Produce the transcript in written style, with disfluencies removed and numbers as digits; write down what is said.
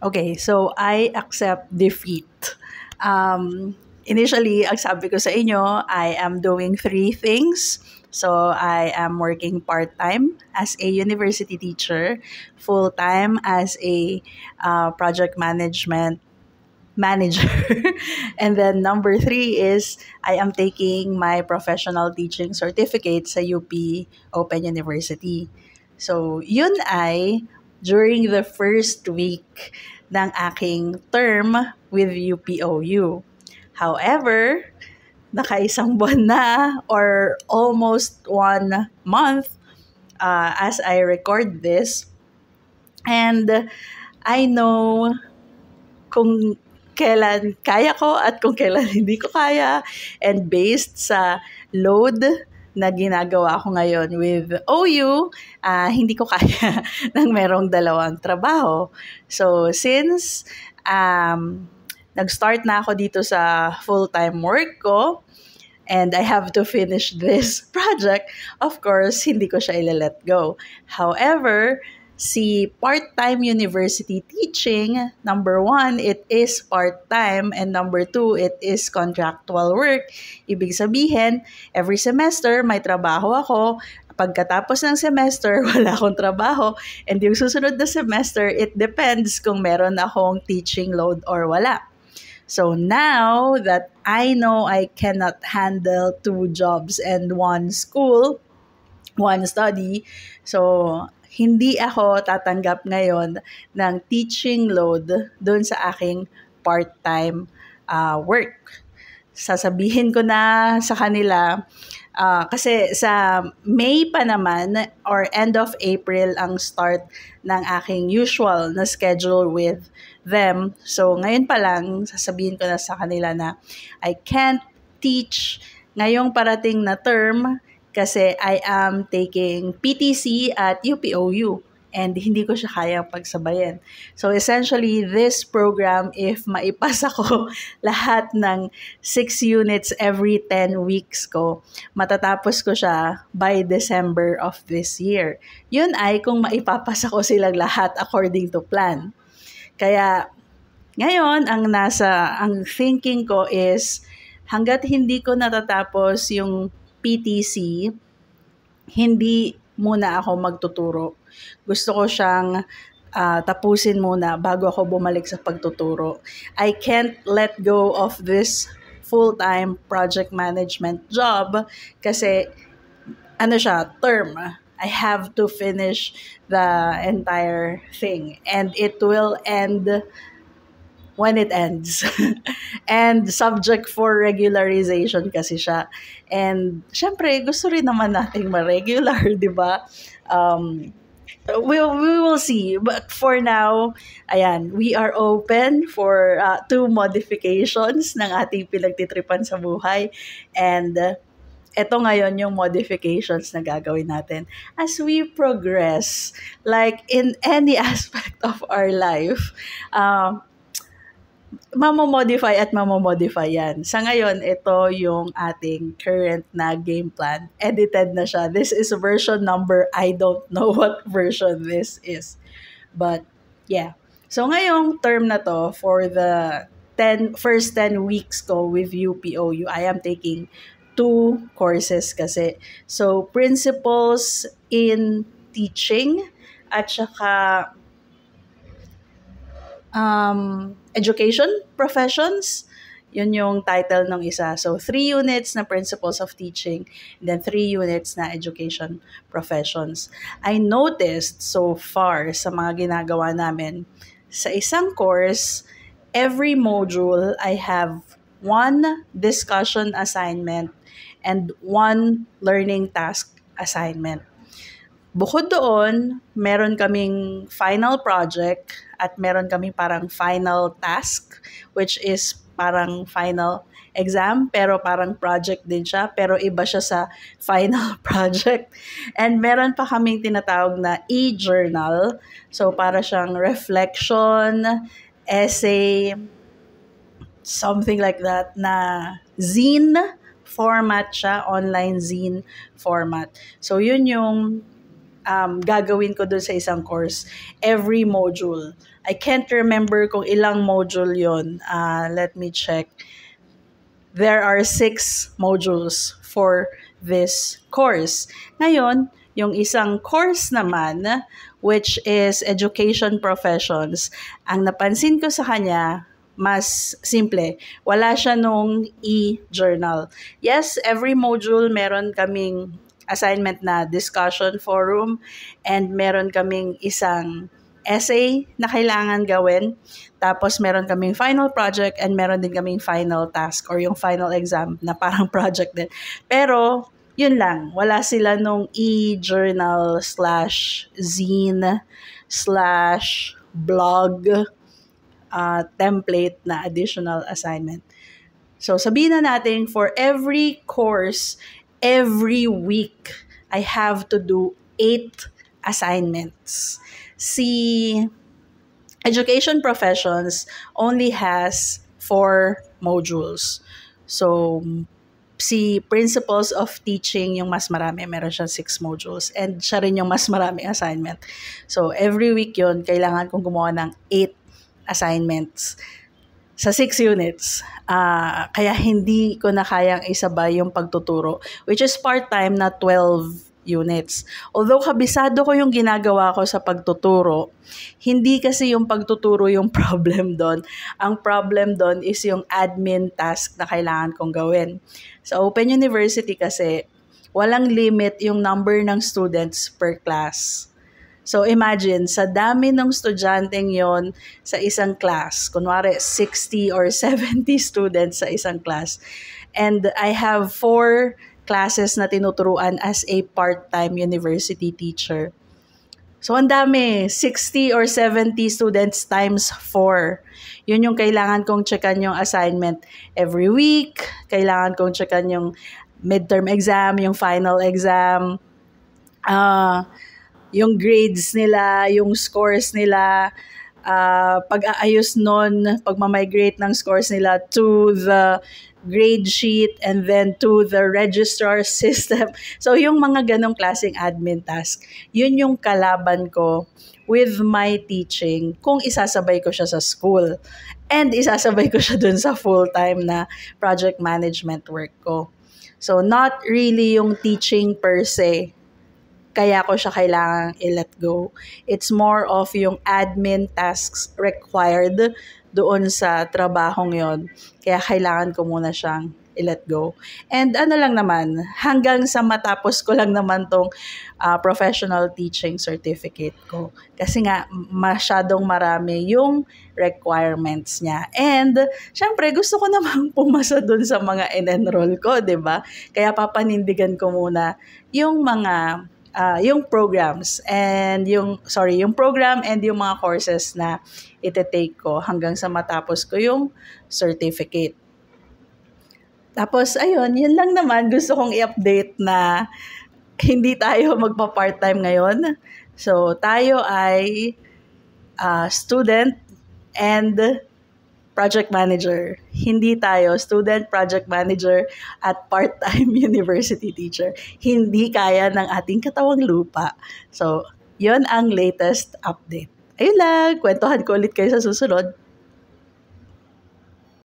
Okay, so I accept defeat. Initially, ang sabi ko sa inyo, I am doing three things. So I am working part-time as a university teacher, full-time as a project management manager. And then number three is I am taking my professional teaching certificate sa UP Open University. So yun ay during the first week ng aking term with UPOU. However, nakaisang buwan na or almost 1 month as I record this. And I know kung kailan kaya ko at kung kailan hindi ko kaya. And based sa load na ginagawa ko ngayon with OU, hindi ko kaya ng merong dalawang trabaho. So, since nag-start na ako dito sa full-time work ko, and I have to finish this project, of course, hindi ko siya ila-let go. However, si part-time university teaching, number one, it is part-time, and number two, it is contractual work. Ibig sabihin, every semester may trabaho ako. Pagkatapos ng semester, wala akong trabaho. And yung susunod na semester, it depends kung meron akong teaching load or wala. So now that I know I cannot handle 2 jobs and 1 school, 1 study, so hindi ako tatanggap ngayon ng teaching load doon sa aking part-time work. Sasabihin ko na sa kanila, kasi sa May pa naman or end of April ang start ng aking usual na schedule with them. So ngayon pa lang, sasabihin ko na sa kanila na I can't teach ngayong parating na term kasi I am taking PTC at UPOU. And hindi ko siya kayang pagsabayan. So essentially, this program, if maipasa ko lahat ng 6 units every 10 weeks ko, matatapos ko siya by December of this year. Yun ay kung maipapasa ko silang lahat according to plan. Kaya ngayon, ang thinking ko is, hanggat hindi ko natatapos yung PTC, hindi muna ako magtuturo. Gusto ko siyang tapusin muna bago ako bumalik sa pagtuturo. I can't let go of this full-time project management job kasi term. I have to finish the entire thing and it will end when it ends. And subject for regularization kasi siya. And syempre, gusto rin naman nating ma-regular, di ba? We will see. But for now, ayan, we are open for 2 modifications ng ating pinagtitripan sa buhay. And eto ngayon yung modifications na gagawin natin as we progress. Like in any aspect of our life, mamomodify at mamomodify yan. Sa ngayon, ito yung ating current na game plan. Edited na siya. This is version number, I don't know what version this is. But, yeah. So, ngayong term na to, for the first 10 weeks ko with UPOU, I am taking 2 courses kasi. So, principles in teaching at saka education professions. Yun yung title ng isa. So, 3 units na principles of teaching, and then 3 units na education professions. I noticed so far sa mga ginagawa namin, sa isang course, every module, I have 1 discussion assignment and 1 learning task assignment. Bukod doon, meron kaming final project at meron kaming parang final task, which is parang final exam, pero parang project din siya, pero iba siya sa final project. And meron pa kaming tinatawag na e-journal. So, para siyang reflection, essay, something like that, na zine format siya, online zine format. So, yun yung gagawin ko dun sa isang course. Every module. I can't remember kung ilang module yon. Let me check. There are 6 modules for this course. Ngayon, yung isang course naman, which is Education Professions, ang napansin ko sa kanya, mas simple. Wala siya nung e-journal. Yes, every module meron kaming assignment na discussion forum and meron kaming isang essay na kailangan gawin. Tapos meron kaming final project and meron din kaming final task or yung final exam na parang project din. Pero yun lang, wala sila nung e-journal /zine/blog template na additional assignment. So sabihin na natin, for every course, every week, I have to do 8 assignments. Si Education Professions only has 4 modules. So, si Principles of Teaching yung mas marami, meron siyang 6 modules. And siya rin yung mas maraming assignment. So, every week yun, kailangan kong gumawa ng 8 assignments sa 6 units. Kaya hindi ko na kayang isabay yung pagtuturo, which is part-time na 12 units. Although kabisado ko yung ginagawa ko sa pagtuturo, hindi kasi yung pagtuturo yung problem doon. Ang problem doon is yung admin task na kailangan kong gawin. Sa Open University kasi, walang limit yung number ng students per class. So imagine, sa dami ng estudyanteng yon sa isang class, kunwari 60 or 70 students sa isang class, and I have 4 classes na tinuturuan as a part-time university teacher. So, ang dami. 60 or 70 students times 4. Yun yung kailangan kong checkan yung assignment every week. Kailangan kong checkan yung midterm exam, yung final exam, yung grades nila, yung scores nila, pag-aayos nun, pag-migrate ng scores nila to the grade sheet and then to the registrar system. So, yung mga ganong klaseng admin task, yun yung kalaban ko with my teaching kung isasabay ko siya sa school. And isasabay ko siya dun sa full-time na project management work ko. So, not really yung teaching per se, kaya ko siya kailangang i-let go. It's more of yung admin tasks required doon sa trabahong yon. Kaya kailangan ko muna siyang i-let go. And ano lang naman, hanggang sa matapos ko lang naman tong professional teaching certificate ko. Kasi nga, masyadong marami yung requirements niya. And, syempre, gusto ko namang pumasa dun sa mga in-enroll ko, di ba? Kaya papanindigan ko muna yung mga yung programs and yung program and yung mga courses na ite-take ko hanggang sa matapos ko yung certificate. Tapos, ayun, yun lang naman gusto kong i-update na hindi tayo magpa-part-time ngayon. So, tayo ay student and project manager. Hindi tayo student, project manager, at part-time university teacher. Hindi kaya ng ating katawang lupa. So, yun ang latest update. Ayun lang, kwentuhan ko ulit kayo sa susunod.